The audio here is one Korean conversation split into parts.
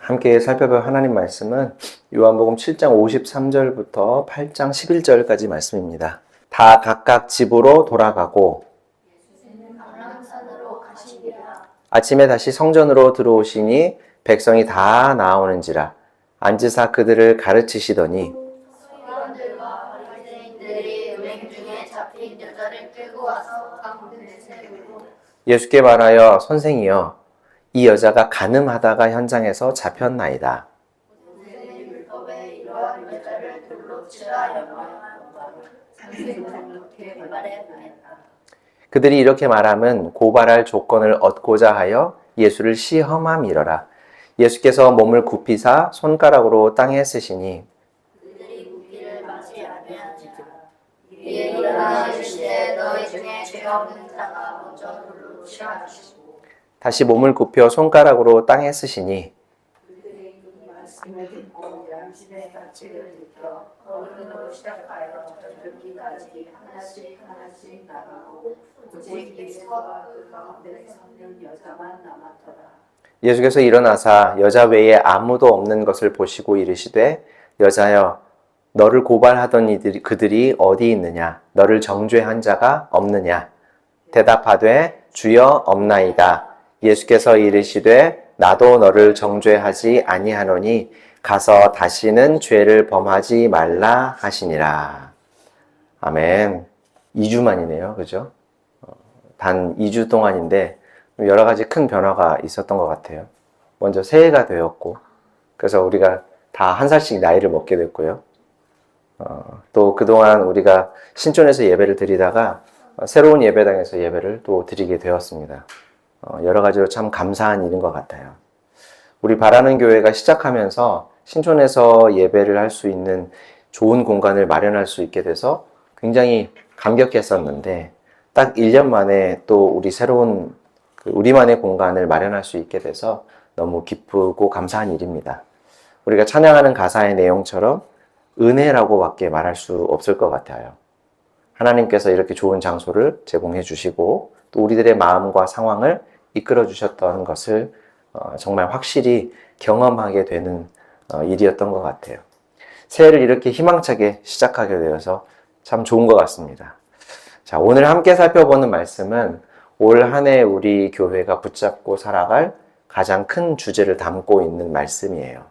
함께 살펴볼 하나님 말씀은 요한복음 7장 53절부터 8장 11절까지 말씀입니다. 다 각각 집으로 돌아가고 아침에 다시 성전으로 들어오시니 백성이 다 나오는지라 앉으사 그들을 가르치시더니 서기관들과 바리새인들이 은행 중에 잡힌 여자를 끌고 와서 강문에 세우고 예수께 말하여 선생이여 이 여자가 간음하다가 현장에서 잡혔나이다. 모세의 율법에 이러한 여자를 돌로 치라 명령하였다고 상세히 그렇게 말했나이다. 그들이 이렇게 말함은 고발할 조건을 얻고자 하여 예수를 시험함이러라. 예수께서 몸을 굽히사 손가락으로 땅에 쓰시니 그들이 묻기를 마지 아니하니라. 이에 일어나 이르시되 너희 중에 죄가 없는 자가 먼저 돌로 치라 하시고 다시 몸을 굽혀 손가락으로 땅에 쓰시니 그들이 이 말씀을 듣고 양심의 가치를 느껴 어른으로 시작하여 젊기까지 하나씩 나가고 오직 예수와 그 가운데 섰는 여자만 남았더라. 예수께서 일어나사 여자 외에 아무도 없는 것을 보시고 이르시되 여자여 너를 고발하던 그들이 어디 있느냐 너를 정죄한 자가 없느냐 대답하되 주여 없나이다. 예수께서 이르시되 나도 너를 정죄하지 아니하노니 가서 다시는 죄를 범하지 말라 하시니라. 아멘. 2주 만이네요. 그죠? 단 2주 동안인데 여러 가지 큰 변화가 있었던 것 같아요. 먼저 새해가 되었고 그래서 우리가 다 한 살씩 나이를 먹게 됐고요. 또 그동안 우리가 신촌에서 예배를 드리다가 새로운 예배당에서 예배를 또 드리게 되었습니다. 여러 가지로 참 감사한 일인 것 같아요. 우리 바라는 교회가 시작하면서 신촌에서 예배를 할 수 있는 좋은 공간을 마련할 수 있게 돼서 굉장히 감격했었는데 딱 1년 만에 또 우리 새로운 우리만의 공간을 마련할 수 있게 돼서 너무 기쁘고 감사한 일입니다. 우리가 찬양하는 가사의 내용처럼 은혜라고밖에 말할 수 없을 것 같아요. 하나님께서 이렇게 좋은 장소를 제공해 주시고 또 우리들의 마음과 상황을 이끌어 주셨던 것을 정말 확실히 경험하게 되는 일이었던 것 같아요. 새해를 이렇게 희망차게 시작하게 되어서 참 좋은 것 같습니다. 자, 오늘 함께 살펴보는 말씀은 올 한 해 우리 교회가 붙잡고 살아갈 가장 큰 주제를 담고 있는 말씀이에요.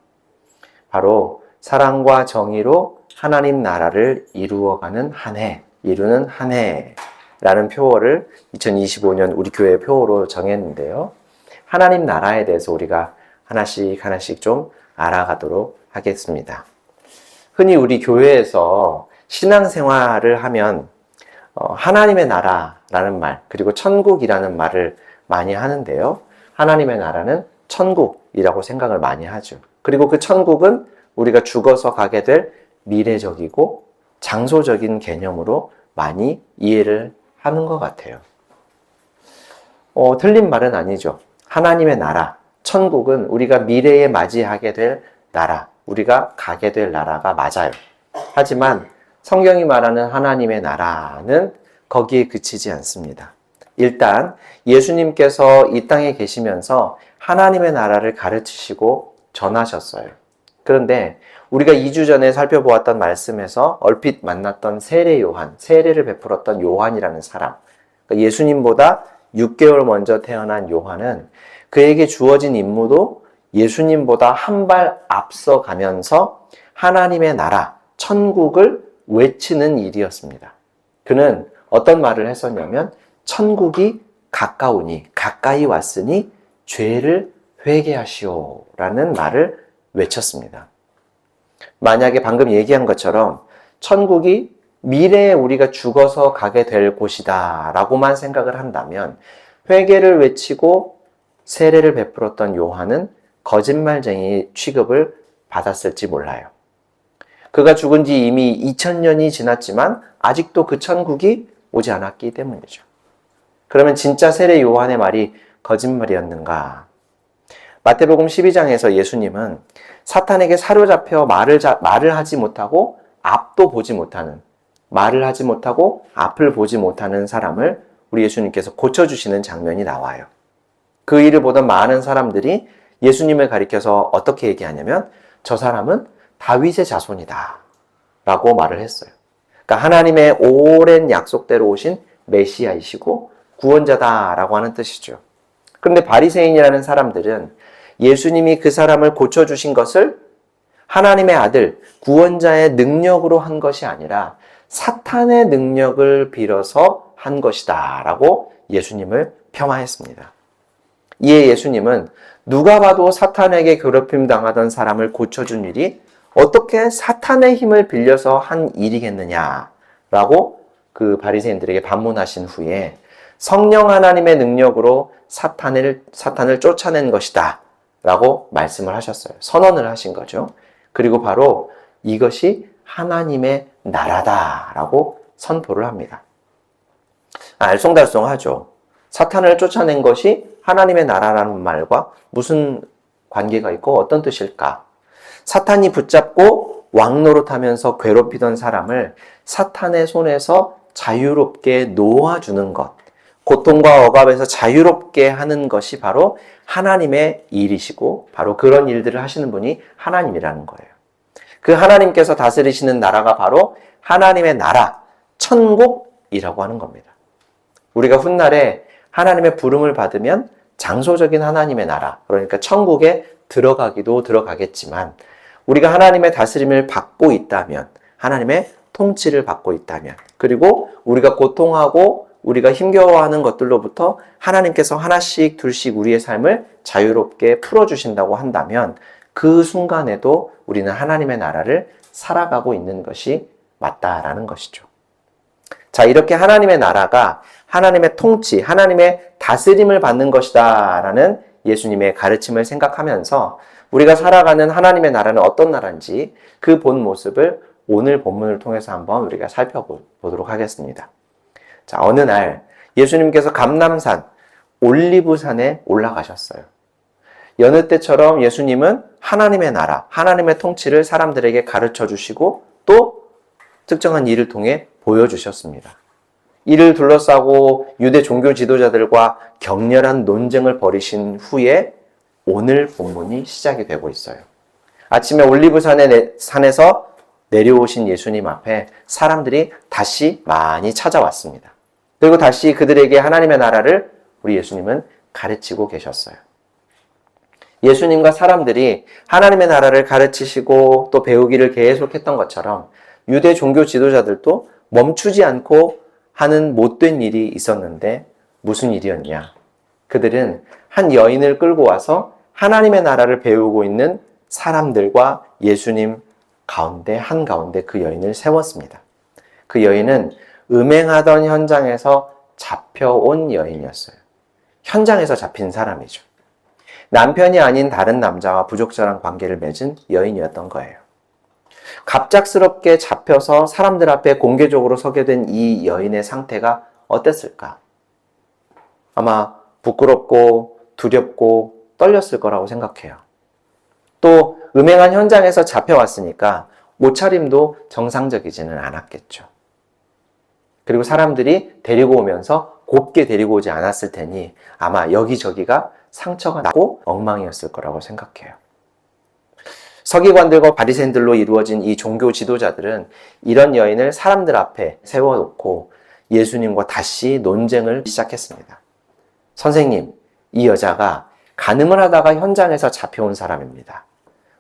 바로 사랑과 정의로 하나님 나라를 이루어가는 한 해, 이루는 한 해라는 표어를 2025년 우리 교회의 표어로 정했는데요. 하나님 나라에 대해서 우리가 하나씩 좀 알아가도록 하겠습니다. 흔히 우리 교회에서 신앙생활을 하면 하나님의 나라라는 말, 그리고 천국이라는 말을 많이 하는데요. 하나님의 나라는 천국이라고 생각을 많이 하죠. 그리고 그 천국은 우리가 죽어서 가게 될 미래적이고 장소적인 개념으로 많이 이해를 하는 것 같아요. 틀린 말은 아니죠. 하나님의 나라, 천국은 우리가 미래에 맞이하게 될 나라, 우리가 가게 될 나라가 맞아요. 하지만 성경이 말하는 하나님의 나라는 거기에 그치지 않습니다. 일단 예수님께서 이 땅에 계시면서 하나님의 나라를 가르치시고 전하셨어요. 그런데 우리가 2주 전에 살펴보았던 말씀에서 얼핏 만났던 세례 요한, 세례를 베풀었던 요한이라는 사람, 그러니까 예수님보다 6개월 먼저 태어난 요한은 그에게 주어진 임무도 예수님보다 한 발 앞서 가면서 하나님의 나라, 천국을 외치는 일이었습니다. 그는 어떤 말을 했었냐면 천국이 가까우니, 가까이 왔으니 죄를 회개하시오 라는 말을 외쳤습니다. 만약에 방금 얘기한 것처럼 천국이 미래에 우리가 죽어서 가게 될 곳이다 라고만 생각을 한다면 회개를 외치고 세례를 베풀었던 요한은 거짓말쟁이 취급을 받았을지 몰라요. 그가 죽은 지 이미 2000년이 지났지만 아직도 그 천국이 오지 않았기 때문이죠. 그러면 진짜 세례 요한의 말이 거짓말이었는가? 마태복음 12장에서 예수님은 사탄에게 사로잡혀 말을 하지 못하고 앞도 보지 못하는, 말을 하지 못하고 앞을 보지 못하는 사람을 우리 예수님께서 고쳐주시는 장면이 나와요. 그 일을 보던 많은 사람들이 예수님을 가리켜서 어떻게 얘기하냐면 저 사람은 다윗의 자손이다 라고 말을 했어요. 그러니까 하나님의 오랜 약속대로 오신 메시아이시고 구원자다라고 하는 뜻이죠. 그런데 바리새인이라는 사람들은 예수님이 그 사람을 고쳐주신 것을 하나님의 아들, 구원자의 능력으로 한 것이 아니라 사탄의 능력을 빌어서 한 것이다 라고 예수님을 폄하했습니다. 이에 예수님은 누가 봐도 사탄에게 괴롭힘 당하던 사람을 고쳐준 일이 어떻게 사탄의 힘을 빌려서 한 일이겠느냐라고 그 바리새인들에게 반문하신 후에 성령 하나님의 능력으로 사탄을 쫓아낸 것이다 라고 말씀을 하셨어요. 선언을 하신 거죠. 그리고 바로 이것이 하나님의 나라다 라고 선포를 합니다. 알쏭달쏭하죠. 사탄을 쫓아낸 것이 하나님의 나라라는 말과 무슨 관계가 있고 어떤 뜻일까? 사탄이 붙잡고 왕노릇하면서 괴롭히던 사람을 사탄의 손에서 자유롭게 놓아주는 것, 고통과 억압에서 자유롭게 하는 것이 바로 하나님의 일이시고 바로 그런 일들을 하시는 분이 하나님이라는 거예요. 그 하나님께서 다스리시는 나라가 바로 하나님의 나라, 천국이라고 하는 겁니다. 우리가 훗날에 하나님의 부름을 받으면 장소적인 하나님의 나라, 그러니까 천국에 들어가기도 들어가겠지만 우리가 하나님의 다스림을 받고 있다면, 하나님의 통치를 받고 있다면, 그리고 우리가 고통하고 우리가 힘겨워하는 것들로부터 하나님께서 하나씩 둘씩 우리의 삶을 자유롭게 풀어주신다고 한다면 그 순간에도 우리는 하나님의 나라를 살아가고 있는 것이 맞다라는 것이죠. 자, 이렇게 하나님의 나라가 하나님의 통치, 하나님의 다스림을 받는 것이다 라는 예수님의 가르침을 생각하면서 우리가 살아가는 하나님의 나라는 어떤 나라인지 그 본 모습을 오늘 본문을 통해서 한번 우리가 살펴보도록 하겠습니다. 자, 어느 날 예수님께서 감람산, 올리브산에 올라가셨어요. 여느 때처럼 예수님은 하나님의 나라, 하나님의 통치를 사람들에게 가르쳐 주시고 또 특정한 일을 통해 보여주셨습니다. 이를 둘러싸고 유대 종교 지도자들과 격렬한 논쟁을 벌이신 후에 오늘 본문이 시작이 되고 있어요. 아침에 올리브산에서 내려오신 예수님 앞에 사람들이 다시 많이 찾아왔습니다. 그리고 다시 그들에게 하나님의 나라를 우리 예수님은 가르치고 계셨어요. 예수님과 사람들이 하나님의 나라를 가르치시고 또 배우기를 계속했던 것처럼 유대 종교 지도자들도 멈추지 않고 하는 못된 일이 있었는데 무슨 일이었냐? 그들은 한 여인을 끌고 와서 하나님의 나라를 배우고 있는 사람들과 예수님 한가운데 그 여인을 세웠습니다. 그 여인은 음행하던 현장에서 잡혀온 여인이었어요. 현장에서 잡힌 사람이죠. 남편이 아닌 다른 남자와 부적절한 관계를 맺은 여인이었던 거예요. 갑작스럽게 잡혀서 사람들 앞에 공개적으로 서게 된 이 여인의 상태가 어땠을까? 아마 부끄럽고 두렵고 떨렸을 거라고 생각해요. 또 음행한 현장에서 잡혀왔으니까 옷차림도 정상적이지는 않았겠죠. 그리고 사람들이 데리고 오면서 곱게 데리고 오지 않았을 테니 아마 여기저기가 상처가 나고 엉망이었을 거라고 생각해요. 서기관들과 바리새인들로 이루어진 이 종교 지도자들은 이런 여인을 사람들 앞에 세워놓고 예수님과 다시 논쟁을 시작했습니다. 선생님, 이 여자가 간음을 하다가 현장에서 잡혀온 사람입니다.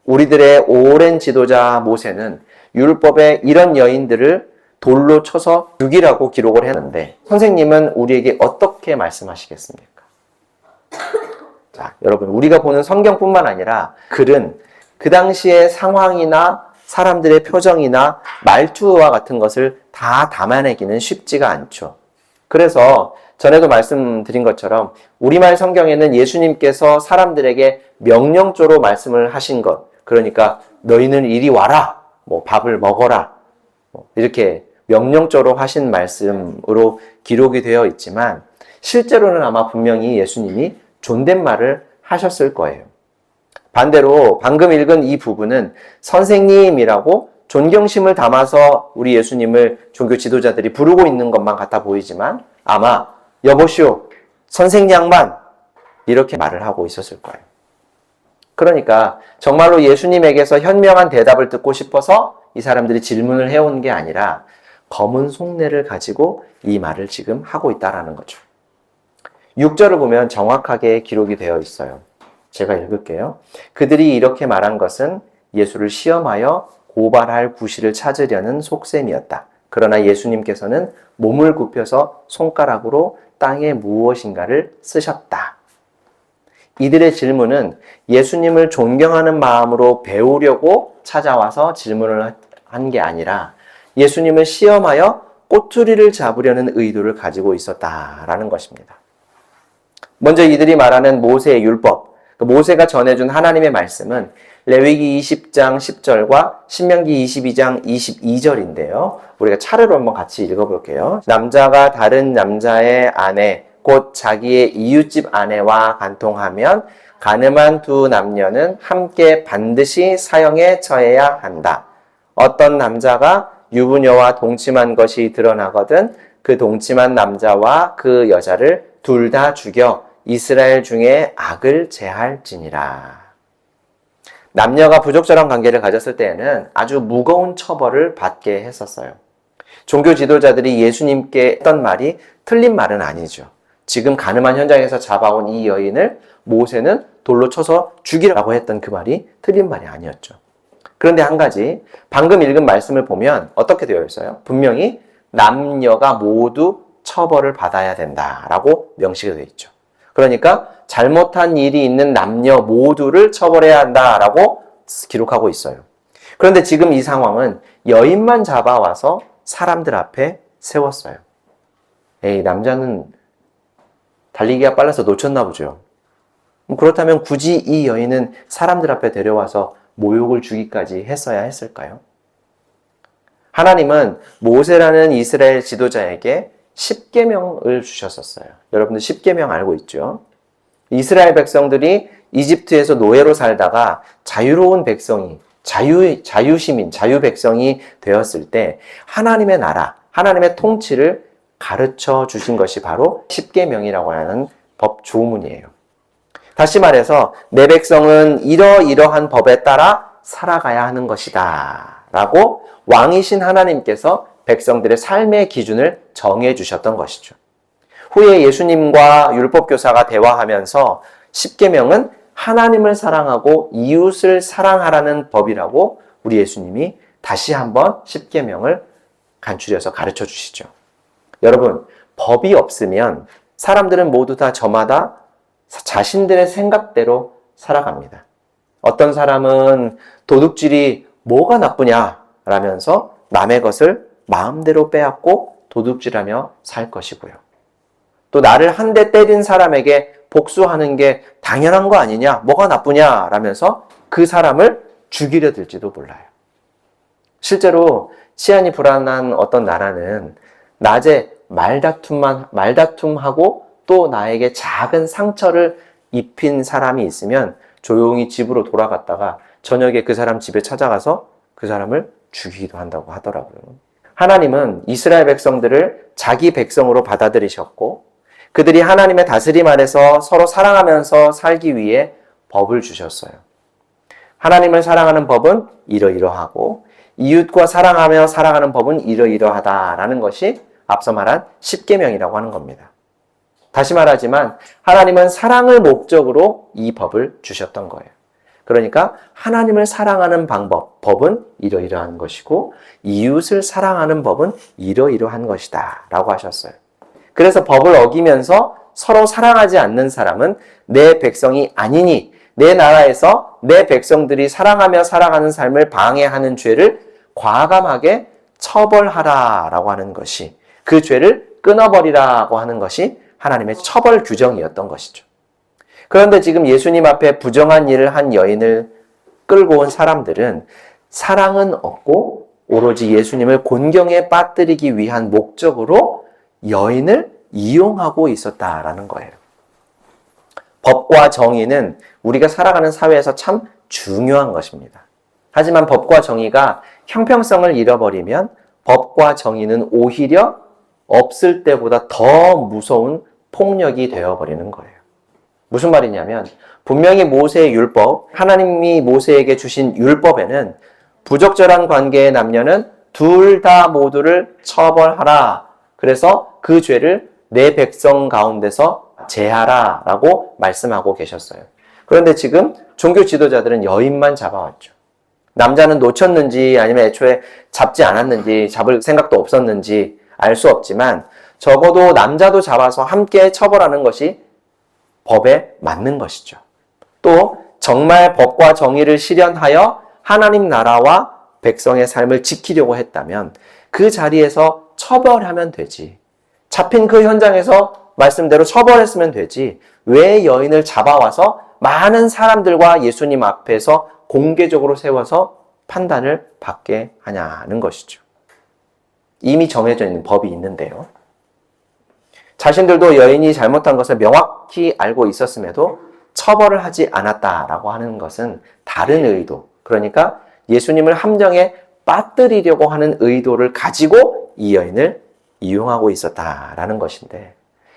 우리들의 오랜 지도자 모세는 율법에 이런 여인들을 돌로 쳐서 죽이라고 기록을 했는데 선생님은 우리에게 어떻게 말씀하시겠습니까? 자, 여러분, 우리가 보는 성경뿐만 아니라 글은 그 당시의 상황이나 사람들의 표정이나 말투와 같은 것을 다 담아내기는 쉽지가 않죠. 그래서 전에도 말씀드린 것처럼 우리말 성경에는 예수님께서 사람들에게 명령조로 말씀을 하신 것, 그러니까 너희는 이리 와라, 밥을 먹어라, 이렇게 명령조로 하신 말씀으로 기록이 되어 있지만 실제로는 아마 분명히 예수님이 존댓말을 하셨을 거예요. 반대로 방금 읽은 이 부분은 선생님이라고 존경심을 담아서 우리 예수님을 종교 지도자들이 부르고 있는 것만 같아 보이지만 아마 여보시오, 선생양반 이렇게 말을 하고 있었을 거예요. 그러니까 정말로 예수님에게서 현명한 대답을 듣고 싶어서 이 사람들이 질문을 해온 게 아니라 검은 속내를 가지고 이 말을 지금 하고 있다라는 거죠. 6절을 보면 정확하게 기록이 되어 있어요. 제가 읽을게요. 그들이 이렇게 말한 것은 예수를 시험하여 고발할 구실을 찾으려는 속셈이었다. 그러나 예수님께서는 몸을 굽혀서 손가락으로 땅에 무엇인가를 쓰셨다. 이들의 질문은 예수님을 존경하는 마음으로 배우려고 찾아와서 질문을 한 게 아니라 예수님을 시험하여 꼬투리를 잡으려는 의도를 가지고 있었다라는 것입니다. 먼저 이들이 말하는 모세의 율법, 모세가 전해준 하나님의 말씀은 레위기 20장 10절과 신명기 22장 22절인데요. 우리가 차례로 한번 같이 읽어볼게요. 남자가 다른 남자의 아내, 곧 자기의 이웃집 아내와 간통하면 가늠한 두 남녀는 함께 반드시 사형에 처해야 한다. 어떤 남자가 유부녀와 동침한 것이 드러나거든 그 동침한 남자와 그 여자를 둘 다 죽여 이스라엘 중에 악을 제할지니라. 남녀가 부적절한 관계를 가졌을 때에는 아주 무거운 처벌을 받게 했었어요. 종교 지도자들이 예수님께 했던 말이 틀린 말은 아니죠. 지금 가늠한 현장에서 잡아온 이 여인을 모세는 돌로 쳐서 죽이라고 했던 그 말이 틀린 말이 아니었죠. 그런데 한 가지, 방금 읽은 말씀을 보면 어떻게 되어 있어요? 분명히 남녀가 모두 처벌을 받아야 된다라고 명시가 되어 있죠. 그러니까 잘못한 일이 있는 남녀 모두를 처벌해야 한다라고 기록하고 있어요. 그런데 지금 이 상황은 여인만 잡아와서 사람들 앞에 세웠어요. 에이, 남자는 달리기가 빨라서 놓쳤나 보죠. 그렇다면 굳이 이 여인은 사람들 앞에 데려와서 모욕을 주기까지 했어야 했을까요? 하나님은 모세라는 이스라엘 지도자에게 10계명을 주셨었어요. 여러분들 10계명 알고 있죠? 이스라엘 백성들이 이집트에서 노예로 살다가 자유로운 백성이, 자유시민, 자유백성이 되었을 때 하나님의 나라, 하나님의 통치를 가르쳐 주신 것이 바로 10계명이라고 하는 법 조문이에요. 다시 말해서 내 백성은 이러이러한 법에 따라 살아가야 하는 것이다 라고 왕이신 하나님께서 백성들의 삶의 기준을 정해 주셨던 것이죠. 후에 예수님과 율법교사가 대화하면서 10계명은 하나님을 사랑하고 이웃을 사랑하라는 법이라고 우리 예수님이 다시 한번 10계명을 간추려서 가르쳐 주시죠. 여러분, 법이 없으면 사람들은 모두 다 저마다 자신들의 생각대로 살아갑니다. 어떤 사람은 도둑질이 뭐가 나쁘냐 라면서 남의 것을 마음대로 빼앗고 도둑질하며 살 것이고요. 또 나를 한 대 때린 사람에게 복수하는 게 당연한 거 아니냐, 뭐가 나쁘냐 라면서 그 사람을 죽이려 들지도 몰라요. 실제로 치안이 불안한 어떤 나라는 낮에 말다툼하고 또 나에게 작은 상처를 입힌 사람이 있으면 조용히 집으로 돌아갔다가 저녁에 그 사람 집에 찾아가서 그 사람을 죽이기도 한다고 하더라고요. 하나님은 이스라엘 백성들을 자기 백성으로 받아들이셨고 그들이 하나님의 다스림 아래서 서로 사랑하면서 살기 위해 법을 주셨어요. 하나님을 사랑하는 법은 이러이러하고 이웃과 사랑하며 살아가는 법은 이러이러하다라는 것이 앞서 말한 10계명이라고 하는 겁니다. 다시 말하지만 하나님은 사랑을 목적으로 이 법을 주셨던 거예요. 그러니까 하나님을 사랑하는 방법, 법은 이러이러한 것이고 이웃을 사랑하는 법은 이러이러한 것이다 라고 하셨어요. 그래서 법을 어기면서 서로 사랑하지 않는 사람은 내 백성이 아니니 내 나라에서 내 백성들이 사랑하며 살아가는 삶을 방해하는 죄를 과감하게 처벌하라라고 하는 것이, 그 죄를 끊어버리라고 하는 것이 하나님의 처벌 규정이었던 것이죠. 그런데 지금 예수님 앞에 부정한 일을 한 여인을 끌고 온 사람들은 사랑은 없고 오로지 예수님을 곤경에 빠뜨리기 위한 목적으로 여인을 이용하고 있었다라는 거예요. 법과 정의는 우리가 살아가는 사회에서 참 중요한 것입니다. 하지만 법과 정의가 형평성을 잃어버리면 법과 정의는 오히려 없을 때보다 더 무서운 폭력이 되어버리는 거예요. 무슨 말이냐면 분명히 모세의 율법, 하나님이 모세에게 주신 율법에는 부적절한 관계의 남녀는 둘 다 모두를 처벌하라. 그래서 그 죄를 내 백성 가운데서 제하라 라고 말씀하고 계셨어요. 그런데 지금 종교 지도자들은 여인만 잡아왔죠. 남자는 놓쳤는지 아니면 애초에 잡지 않았는지 잡을 생각도 없었는지 알 수 없지만 적어도 남자도 잡아서 함께 처벌하는 것이 법에 맞는 것이죠. 또 정말 법과 정의를 실현하여 하나님 나라와 백성의 삶을 지키려고 했다면 그 자리에서 처벌하면 되지. 잡힌 그 현장에서 말씀대로 처벌했으면 되지. 왜 여인을 잡아와서 많은 사람들과 예수님 앞에서 공개적으로 세워서 판단을 받게 하냐는 것이죠. 이미 정해져 있는 법이 있는데요. 자신들도 여인이 잘못한 것을 명확히 알고 있었음에도 처벌을 하지 않았다라고 하는 것은 다른 의도, 그러니까 예수님을 함정에 빠뜨리려고 하는 의도를 가지고 이 여인을 이용하고 있었다라는 것인데,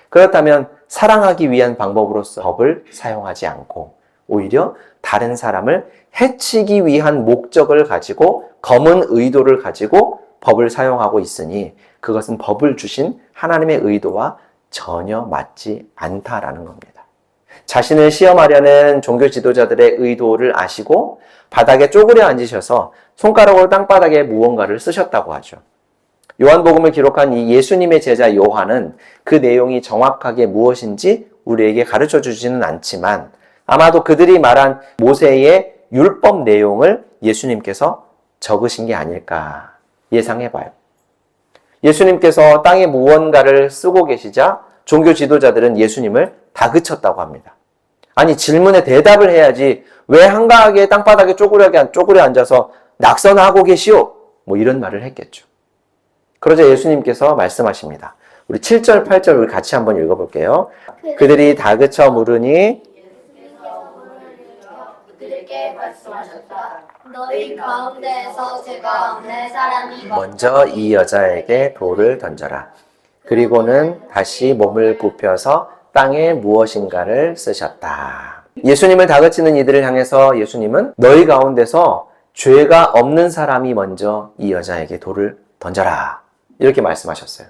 그렇다면 사랑하기 위한 방법으로서 법을 사용하지 않고 오히려 다른 사람을 해치기 위한 목적을 가지고 검은 의도를 가지고 법을 사용하고 있으니 그것은 법을 주신 하나님의 의도와 전혀 맞지 않다라는 겁니다. 자신을 시험하려는 종교 지도자들의 의도를 아시고 바닥에 쪼그려 앉으셔서 손가락으로 땅바닥에 무언가를 쓰셨다고 하죠. 요한복음을 기록한 이 예수님의 제자 요한은 그 내용이 정확하게 무엇인지 우리에게 가르쳐 주지는 않지만 아마도 그들이 말한 모세의 율법 내용을 예수님께서 적으신 게 아닐까 예상해봐요. 예수님께서 땅에 무언가를 쓰고 계시자 종교 지도자들은 예수님을 다그쳤다고 합니다. 아니, 질문에 대답을 해야지 왜 한가하게 땅바닥에 쪼그려 앉아서 낙선하고 계시오? 뭐 이런 말을 했겠죠. 그러자 예수님께서 말씀하십니다. 우리 7절, 8절 우리 같이 한번 읽어볼게요. 그들이 다그쳐 물으니 그들께 말씀하셨다. 너희 가운데에서 죄가 없는 사람이 먼저 이 여자에게 돌을 던져라. 그리고는 다시 몸을 굽혀서 땅에 무엇인가를 쓰셨다. 예수님을 다그치는 이들을 향해서 예수님은 너희 가운데서 죄가 없는 사람이 먼저 이 여자에게 돌을 던져라. 이렇게 말씀하셨어요.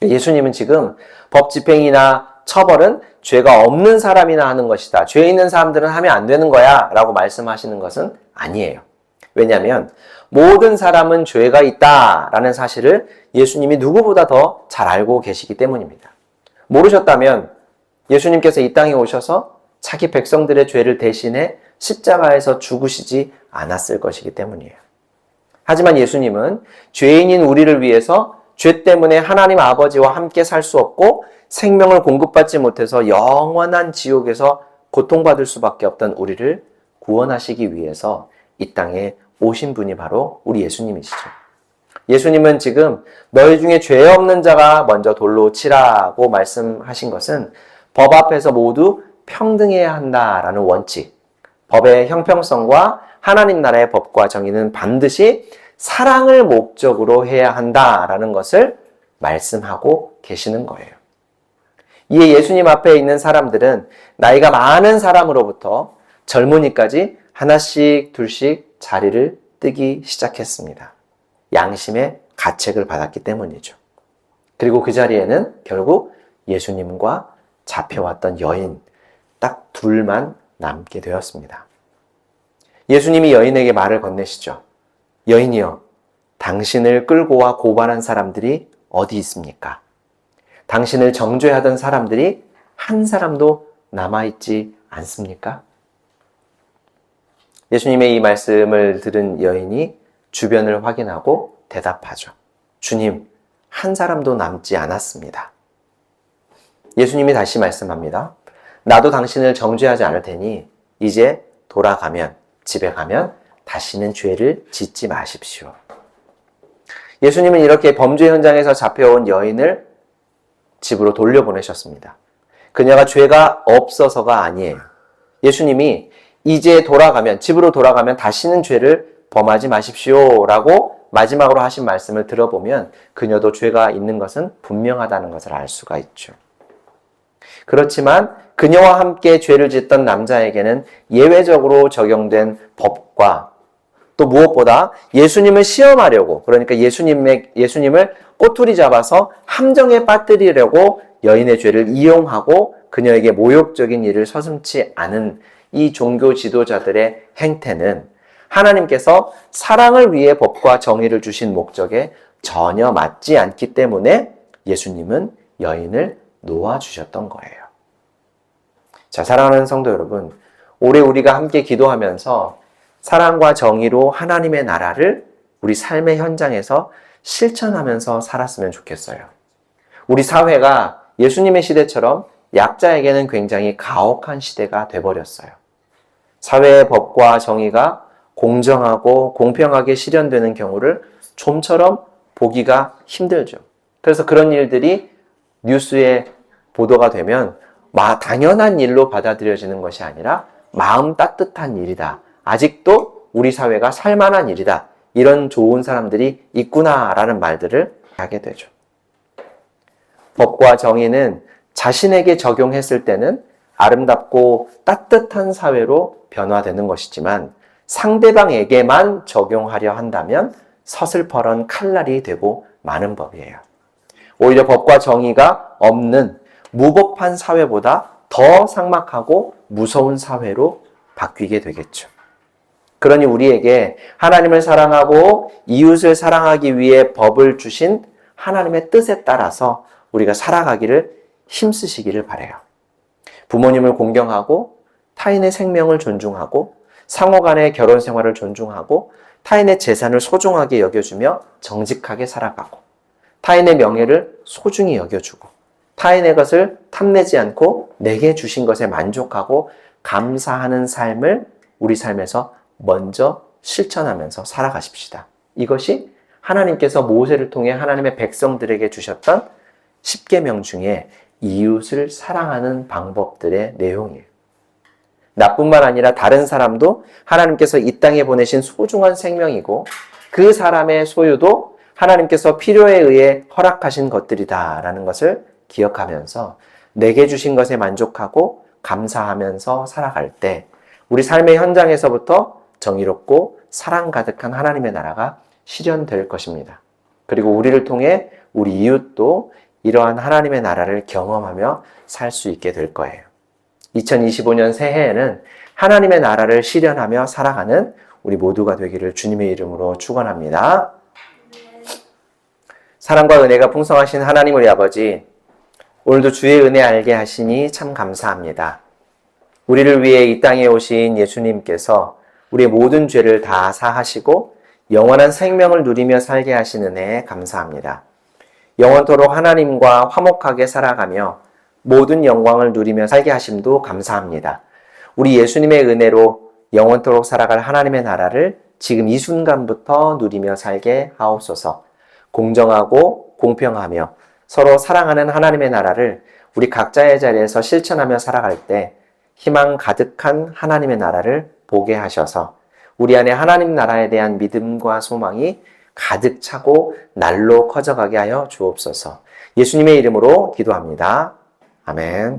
예수님은 지금 법 집행이나 처벌은 죄가 없는 사람이나 하는 것이다. 죄 있는 사람들은 하면 안 되는 거야 라고 말씀하시는 것은 아니에요. 왜냐하면 모든 사람은 죄가 있다라는 사실을 예수님이 누구보다 더 잘 알고 계시기 때문입니다. 모르셨다면 예수님께서 이 땅에 오셔서 자기 백성들의 죄를 대신해 십자가에서 죽으시지 않았을 것이기 때문이에요. 하지만 예수님은 죄인인 우리를 위해서 죄 때문에 하나님 아버지와 함께 살 수 없고 생명을 공급받지 못해서 영원한 지옥에서 고통받을 수밖에 없던 우리를 구원하시기 위해서 이 땅에 오신 분이 바로 우리 예수님이시죠. 예수님은 지금 너희 중에 죄 없는 자가 먼저 돌로 치라고 말씀하신 것은 법 앞에서 모두 평등해야 한다라는 원칙, 법의 형평성과 하나님 나라의 법과 정의는 반드시 사랑을 목적으로 해야 한다라는 것을 말씀하고 계시는 거예요. 이에 예수님 앞에 있는 사람들은 나이가 많은 사람으로부터 젊은이까지 하나씩 둘씩 자리를 뜨기 시작했습니다. 양심의 가책을 받았기 때문이죠. 그리고 그 자리에는 결국 예수님과 잡혀왔던 여인 딱 둘만 남게 되었습니다. 예수님이 여인에게 말을 건네시죠. 여인이여, 당신을 끌고 와 고발한 사람들이 어디 있습니까? 당신을 정죄하던 사람들이 한 사람도 남아있지 않습니까? 예수님의 이 말씀을 들은 여인이 주변을 확인하고 대답하죠. 주님, 한 사람도 남지 않았습니다. 예수님이 다시 말씀합니다. 나도 당신을 정죄하지 않을 테니 이제 돌아가면, 집에 가면 다시는 죄를 짓지 마십시오. 예수님은 이렇게 범죄 현장에서 잡혀온 여인을 집으로 돌려보내셨습니다. 그녀가 죄가 없어서가 아니에요. 예수님이 이제 집으로 돌아가면 다시는 죄를 범하지 마십시오 라고 마지막으로 하신 말씀을 들어보면 그녀도 죄가 있는 것은 분명하다는 것을 알 수가 있죠. 그렇지만 그녀와 함께 죄를 짓던 남자에게는 예외적으로 적용된 법과 또 무엇보다 예수님을 시험하려고, 그러니까 예수님을 꼬투리 잡아서 함정에 빠뜨리려고 여인의 죄를 이용하고 그녀에게 모욕적인 일을 서슴지 않은 이 종교 지도자들의 행태는 하나님께서 사랑을 위해 법과 정의를 주신 목적에 전혀 맞지 않기 때문에 예수님은 여인을 놓아주셨던 거예요. 자, 사랑하는 성도 여러분, 올해 우리가 함께 기도하면서 사랑과 정의로 하나님의 나라를 우리 삶의 현장에서 실천하면서 살았으면 좋겠어요. 우리 사회가 예수님의 시대처럼 약자에게는 굉장히 가혹한 시대가 돼버렸어요. 사회의 법과 정의가 공정하고 공평하게 실현되는 경우를 좀처럼 보기가 힘들죠. 그래서 그런 일들이 뉴스에 보도가 되면 당연한 일로 받아들여지는 것이 아니라 마음 따뜻한 일이다. 아직도 우리 사회가 살만한 일이다. 이런 좋은 사람들이 있구나라는 말들을 하게 되죠. 법과 정의는 자신에게 적용했을 때는 아름답고 따뜻한 사회로 변화되는 것이지만 상대방에게만 적용하려 한다면 서슬퍼런 칼날이 되고 마는 법이에요. 오히려 법과 정의가 없는 무법한 사회보다 더 삭막하고 무서운 사회로 바뀌게 되겠죠. 그러니 우리에게 하나님을 사랑하고 이웃을 사랑하기 위해 법을 주신 하나님의 뜻에 따라서 우리가 살아가기를 힘쓰시기를 바라요. 부모님을 공경하고 타인의 생명을 존중하고 상호 간의 결혼 생활을 존중하고 타인의 재산을 소중하게 여겨주며 정직하게 살아가고 타인의 명예를 소중히 여겨주고 타인의 것을 탐내지 않고 내게 주신 것에 만족하고 감사하는 삶을 우리 삶에서 먼저 실천하면서 살아가십시다. 이것이 하나님께서 모세를 통해 하나님의 백성들에게 주셨던 10계명 중에 이웃을 사랑하는 방법들의 내용이에요. 나뿐만 아니라 다른 사람도 하나님께서 이 땅에 보내신 소중한 생명이고 그 사람의 소유도 하나님께서 필요에 의해 허락하신 것들이다라는 것을 기억하면서 내게 주신 것에 만족하고 감사하면서 살아갈 때 우리 삶의 현장에서부터 정의롭고 사랑 가득한 하나님의 나라가 실현될 것입니다. 그리고 우리를 통해 우리 이웃도 이러한 하나님의 나라를 경험하며 살 수 있게 될 거예요. 2025년 새해에는 하나님의 나라를 실현하며 살아가는 우리 모두가 되기를 주님의 이름으로 축원합니다. 사랑과 은혜가 풍성하신 하나님 우리 아버지, 오늘도 주의 은혜 알게 하시니 참 감사합니다. 우리를 위해 이 땅에 오신 예수님께서 우리의 모든 죄를 다 사하시고 영원한 생명을 누리며 살게 하신 은혜에 감사합니다. 영원토록 하나님과 화목하게 살아가며 모든 영광을 누리며 살게 하심도 감사합니다. 우리 예수님의 은혜로 영원토록 살아갈 하나님의 나라를 지금 이 순간부터 누리며 살게 하옵소서. 공정하고 공평하며 서로 사랑하는 하나님의 나라를 우리 각자의 자리에서 실천하며 살아갈 때 희망 가득한 하나님의 나라를 보게 하셔서 우리 안에 하나님 나라에 대한 믿음과 소망이 가득 차고 날로 커져가게 하여 주옵소서. 예수님의 이름으로 기도합니다. 아멘.